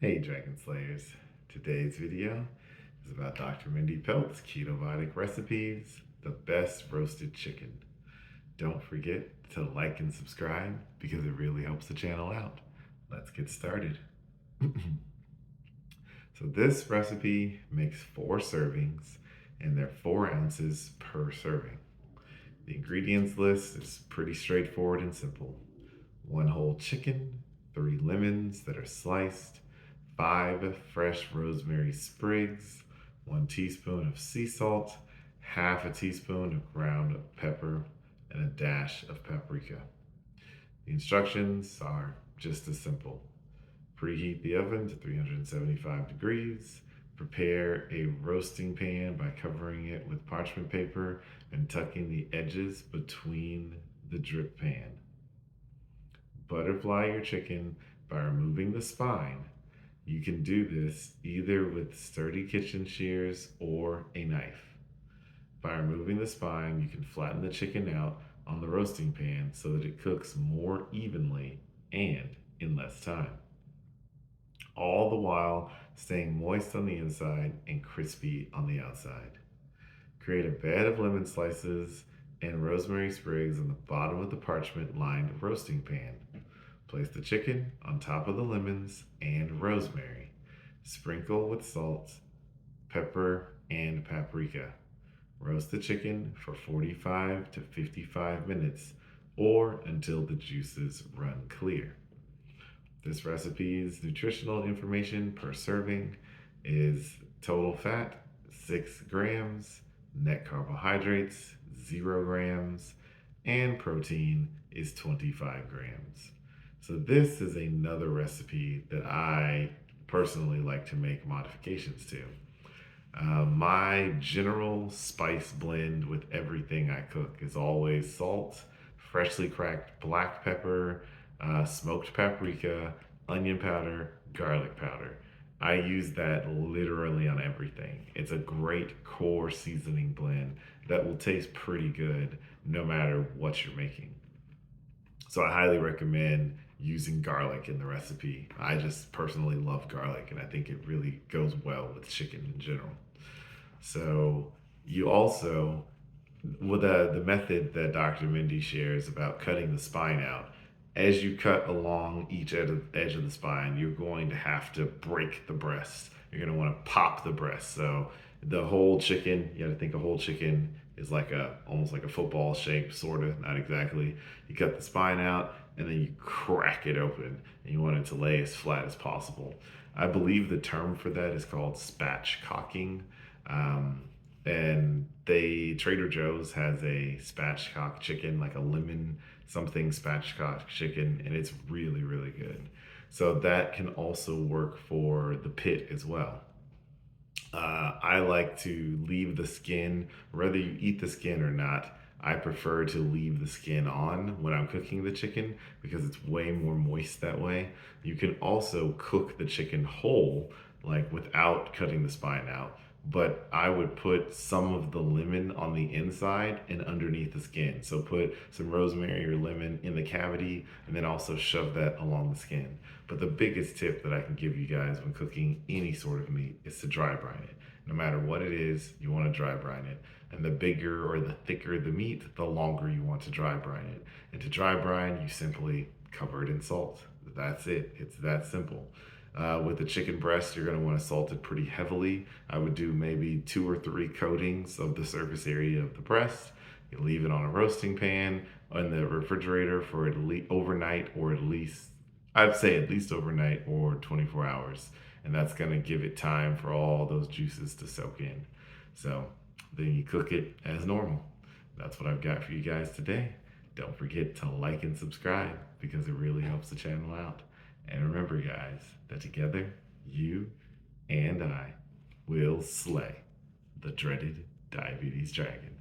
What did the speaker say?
Hey Dragon Slayers, today's video is about Dr. Mindy Pelz Ketobiotic recipes, the best roasted chicken. Don't forget to like and subscribe because it really helps the channel out. Let's get started. So this recipe makes 4 servings and they're 4 ounces per serving. The ingredients list is pretty straightforward and simple. 1 whole chicken, 3 lemons that are sliced, 5 fresh rosemary sprigs, 1 teaspoon of sea salt, half a teaspoon of ground pepper, and a dash of paprika. The instructions are just as simple. Preheat the oven to 375 degrees. Prepare a roasting pan by covering it with parchment paper and tucking the edges between the drip pan. Butterfly your chicken by removing the spine. You can do this either with sturdy kitchen shears or a knife. By removing the spine, you can flatten the chicken out on the roasting pan so that it cooks more evenly and in less time, all the while staying moist on the inside and crispy on the outside. Create a bed of lemon slices and rosemary sprigs on the bottom of the parchment-lined roasting pan. Place the chicken on top of the lemons and rosemary. Sprinkle with salt, pepper, and paprika. Roast the chicken for 45 to 55 minutes or until the juices run clear. This recipe's nutritional information per serving is total fat 6 grams, net carbohydrates 0 grams, and protein is 25 grams. So this is another recipe that I personally like to make modifications to. My general spice blend with everything I cook is always salt, freshly cracked black pepper, smoked paprika, onion powder, garlic powder. I use that literally on everything. It's a great core seasoning blend that will taste pretty good no matter what you're making. So I highly recommend using garlic in the recipe. I just personally love garlic and I think it really goes well with chicken in general. So you also, with the method that Dr. Mindy shares about cutting the spine out, as you cut along each edge of the spine, you're going to have to break the breast. You're going to want to pop the breast. So the whole chicken, you got to think a whole chicken is like almost like a football shape, sort of, not exactly. You cut the spine out and then you crack it open and you want it to lay as flat as possible. I believe the term for that is called spatchcocking. And Trader Joe's has a spatchcock chicken, like a lemon something spatchcock chicken, and it's really, really good. So that can also work for the pit as well. I like to leave the skin, whether you eat the skin or not. I prefer to leave the skin on when I'm cooking the chicken because it's way more moist that way. You can also cook the chicken whole, like without cutting the spine out, but I would put some of the lemon on the inside and underneath the skin. So put some rosemary or lemon in the cavity and then also shove that along the skin. But the biggest tip that I can give you guys when cooking any sort of meat is to dry brine it. No matter what it is, you want to dry brine it. And the bigger or the thicker the meat, the longer you want to dry brine it. And to dry brine, you simply cover it in salt. That's it. It's that simple. With the chicken breast, you're going to want to salt it pretty heavily. I would do maybe 2 or 3 coatings of the surface area of the breast. You leave it on a roasting pan in the refrigerator for at least overnight, or at least, I'd say at least overnight or 24 hours. And that's going to give it time for all those juices to soak in. So then you cook it as normal. That's what I've got for you guys today. Don't forget to like and subscribe because it really helps the channel out. And remember, guys, that together, you and I will slay the dreaded diabetes dragon.